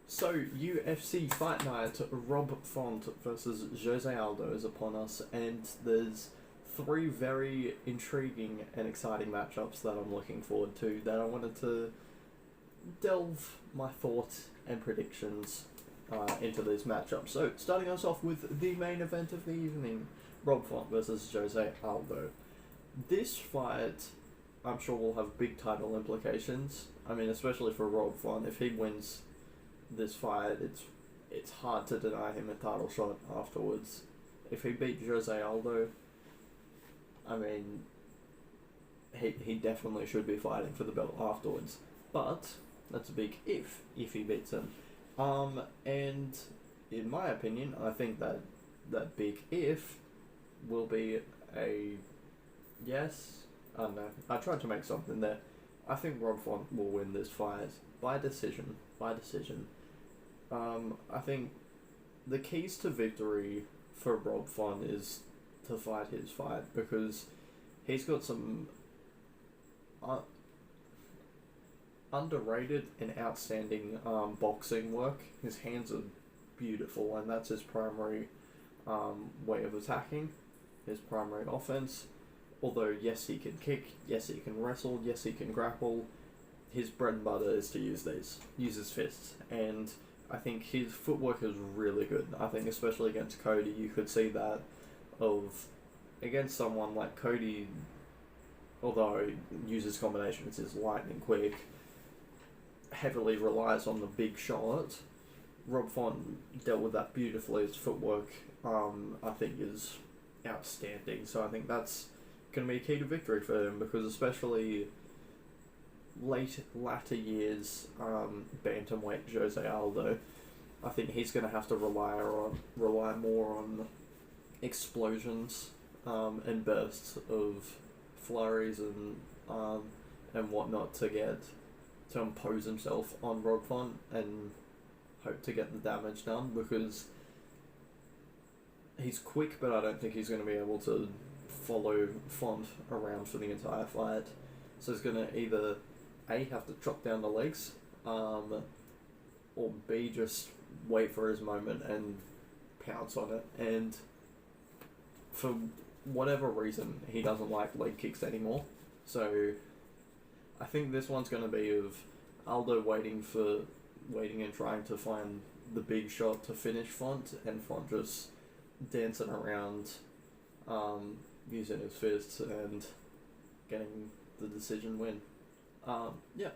So, UFC Fight Night, Rob Font versus Jose Aldo is upon us, and there's three very intriguing and exciting matchups that I'm looking forward to that I wanted to delve my thoughts and predictions into these matchups. So, starting us off with the main event of the evening, Rob Font versus Jose Aldo. This fight, I'm sure, will have big title implications. I mean, especially for Rob Font, if he wins this fight, it's hard to deny him a title shot afterwards. If he beat Jose Aldo, I mean, he definitely should be fighting for the belt afterwards. But that's a big if he beats him. And in my opinion, I think that big if will be a yes. I don't know. I tried to make something there. I think Rob Font will win this fight by decision. I think the keys to victory for Rob Font is to fight his fight, because he's got some underrated and outstanding boxing work. His hands are beautiful, and that's his primary way of attacking, his primary offense. Although, yes, he can kick, yes, he can wrestle, yes, he can grapple. His bread and butter is to use his fists, and I think his footwork is really good. I think especially against Cody, you could see that against someone like Cody, although he uses combinations, is lightning quick, heavily relies on the big shot. Rob Font dealt with that beautifully. His footwork, I think, is outstanding. So I think that's going to be a key to victory for him, because especially latter years bantamweight Jose Aldo, I think he's going to have to rely more on explosions and bursts of flurries and whatnot to impose himself on Rob Font and hope to get the damage done, because he's quick, but I don't think he's going to be able to follow Font around for the entire fight. So he's going to either A, have to chop down the legs, or B, just wait for his moment and pounce on it. And for whatever reason, he doesn't like leg kicks anymore. So I think this one's going to be of Aldo waiting and trying to find the big shot to finish Font, and Font just dancing around, using his fists and getting the decision win. Yeah.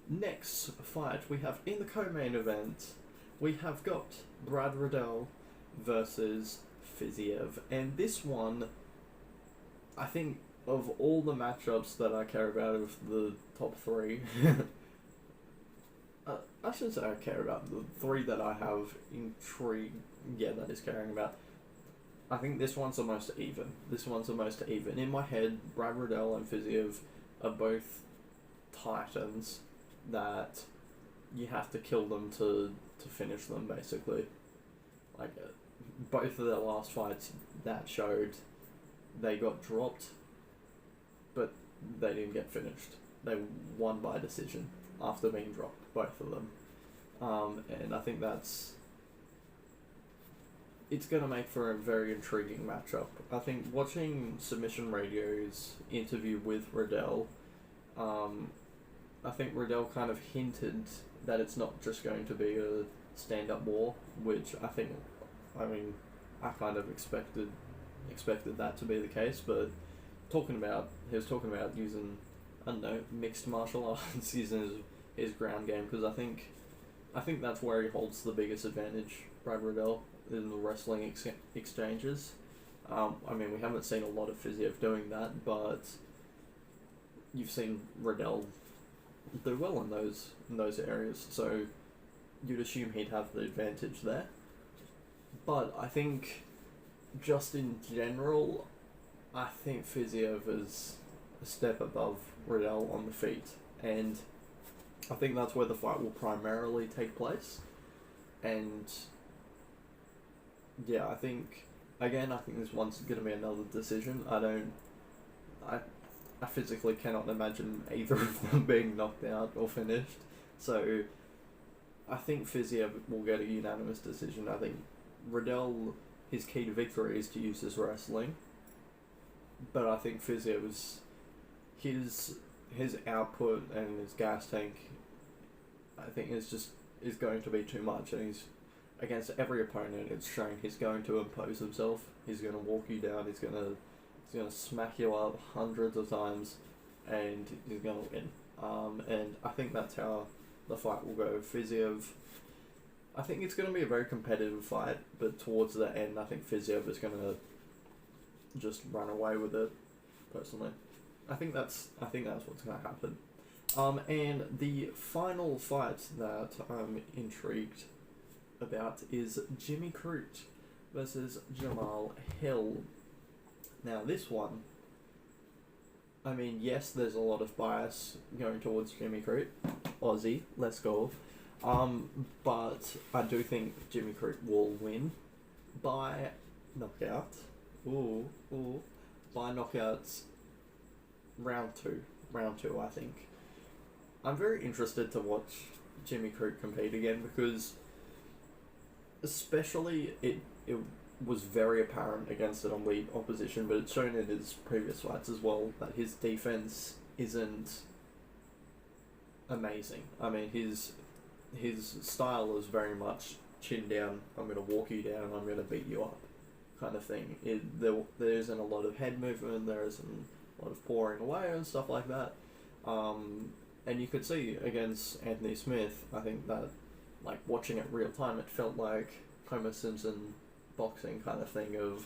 Next fight we have in the co-main event, we have got Brad Riddell versus Fiziev, and this one, I think, of all the matchups that I care about of the top three, I shouldn't say I care about, the three that I have intrigue, that is caring about, I think this one's the most even. In my head, Brad Riddell and Fiziev are both titans that you have to kill them to finish them, basically. Like, both of their last fights that showed they got dropped, but they didn't get finished. They won by decision after being dropped, both of them. And I think it's going to make for a very intriguing matchup. I think watching Submission Radio's interview with Riddell, I think Riddell kind of hinted that it's not just going to be a stand-up war, which I kind of expected that to be the case, but he was talking about using, I don't know, mixed martial arts, using his ground game, because I think that's where he holds the biggest advantage, Brad Riddell, in the wrestling exchanges. We haven't seen a lot of Fiziev doing that, but you've seen Riddell do well in those areas, so you'd assume he'd have the advantage there. But I think, just in general, I think Fiziev is a step above Riddell on the feet, and I think that's where the fight will primarily take place. And yeah, I think this one's going to be another decision. I physically cannot imagine either of them being knocked out or finished. So I think Fiziev will get a unanimous decision. I think Riddell, his key to victory is to use his wrestling, but I think Fiziev's his output and his gas tank, I think is going to be too much, and he's against every opponent. It's shown he's going to impose himself. He's going to walk you down. He's gonna smack you up hundreds of times, and he's going to win. And I think that's how the fight will go. Fiziev, I think it's going to be a very competitive fight, but towards the end, I think Fiziev is going to just run away with it. Personally, I think that's what's going to happen. And the final fight that I'm intrigued about is Jimmy Crute versus Jamal Hill. Now this one, I mean, yes, there's a lot of bias going towards Jimmy Crute, Aussie, let's go. But I do think Jimmy Crute will win by knockout. By knockouts, round two, I think. I'm very interested to watch Jimmy Crute compete again, because especially it was very apparent against an elite opposition, but it's shown in his previous fights as well that his defense isn't amazing. I mean, his style is very much chin down, I'm going to walk you down, I'm going to beat you up kind of thing. There isn't a lot of head movement, there isn't a lot of pouring away and stuff like that. And you could see against Anthony Smith, I think that, like, watching it real time, it felt like Homer Simpson boxing kind of thing, of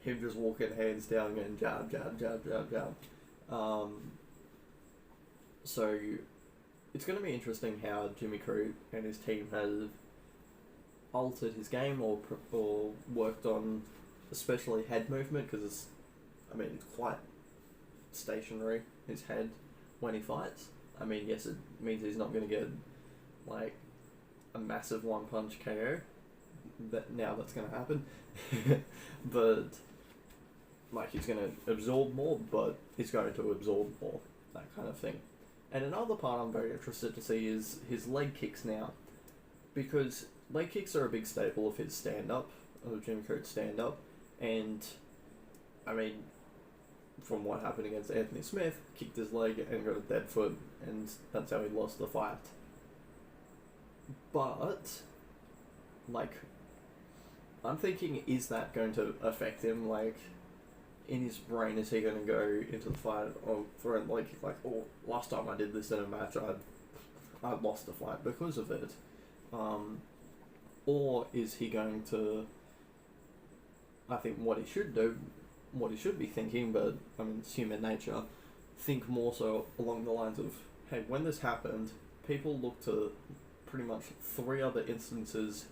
him just walking hands down and jab, jab, jab, jab, jab. So it's going to be interesting how Jimmy Crute and his team have altered his game or worked on especially head movement, because it's quite stationary, his head, when he fights. I mean, yes, it means he's not going to get like a massive one punch KO. That's going to happen. But like, he's going to absorb more, but he's going to absorb more, that kind of thing. And another part I'm very interested to see is his leg kicks now, because leg kicks are a big staple of his stand-up, of Jimmy Crute's stand-up, and I mean, from what happened against Anthony Smith, kicked his leg and got a dead foot, and that's how he lost the fight. But, like, I'm thinking, is that going to affect him? Like, in his brain, is he going to go into the fight for it, like, oh, last time I did this in a match, I lost the fight because of it? Or is he going to, I think what he should do, what he should be thinking, but I mean, it's human nature, think more so along the lines of, hey, when this happened, people look to pretty much 3 other instances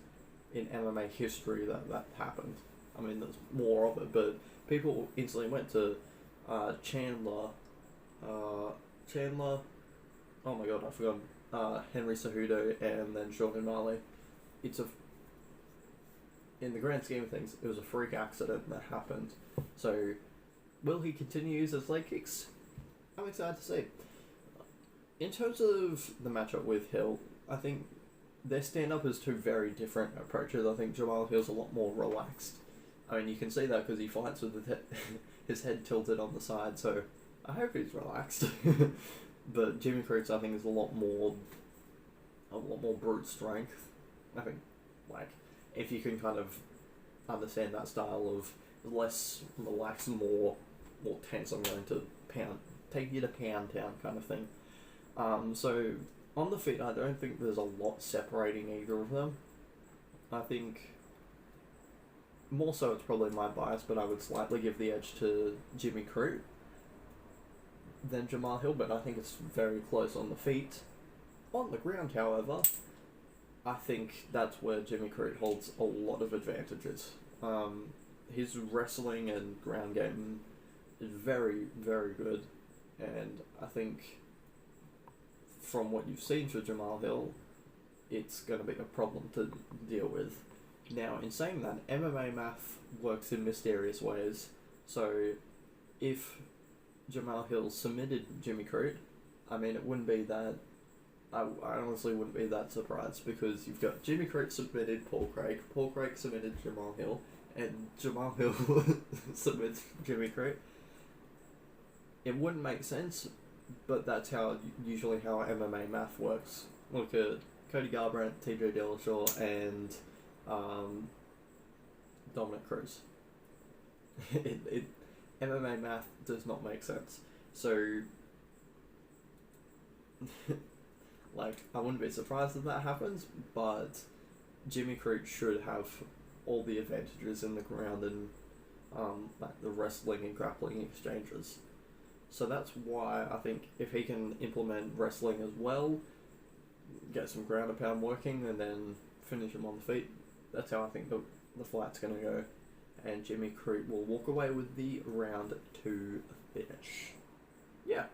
in MMA history that happened. I mean, there's more of it, but people instantly went to Chandler, oh my god, I forgot, Henry Cejudo, and then Sean O'Malley. In the grand scheme of things, it was a freak accident that happened. So, will he continue to use his leg kicks? I'm excited to see. In terms of the matchup with Hill, I think their stand-up is 2 very different approaches. I think Jamal Hill's a lot more relaxed. I mean, you can see that because he fights with his head tilted on the side, so I hope he's relaxed. But Jimmy Crute's, I think, is a lot more brute strength. I think, like, if you can kind of understand that style of less relaxed, more tense, I'm going to take you to pound town kind of thing. So on the feet, I don't think there's a lot separating either of them. I think more so it's probably my bias, but I would slightly give the edge to Jimmy Crute than Jamal Hill, but I think it's very close on the feet. On the ground, however, I think that's where Jimmy Crute holds a lot of advantages. His wrestling and ground game is very, very good, and I think from what you've seen for Jamal Hill, it's going to be a problem to deal with. Now, in saying that, MMA math works in mysterious ways, so if Jamal Hill submitted Jimmy Crute, I mean, it wouldn't be that I honestly wouldn't be that surprised because you've got Jimmy Crute submitted Paul Craig submitted Jamal Hill, and Jamal Hill submits Jimmy Crute. It wouldn't make sense, but that's usually how MMA math works. Look at Cody Garbrandt, TJ Dillashaw, and Dominic Cruz. MMA math does not make sense. So, like, I wouldn't be surprised if that happens, but Jimmy Crute should have all the advantages in the ground and like the wrestling and grappling exchanges. So that's why I think if he can implement wrestling as well, get some ground and pound working, and then finish him on the feet, that's how I think the fight's going to go. And Jimmy Crute will walk away with the round 2 finish. Yeah.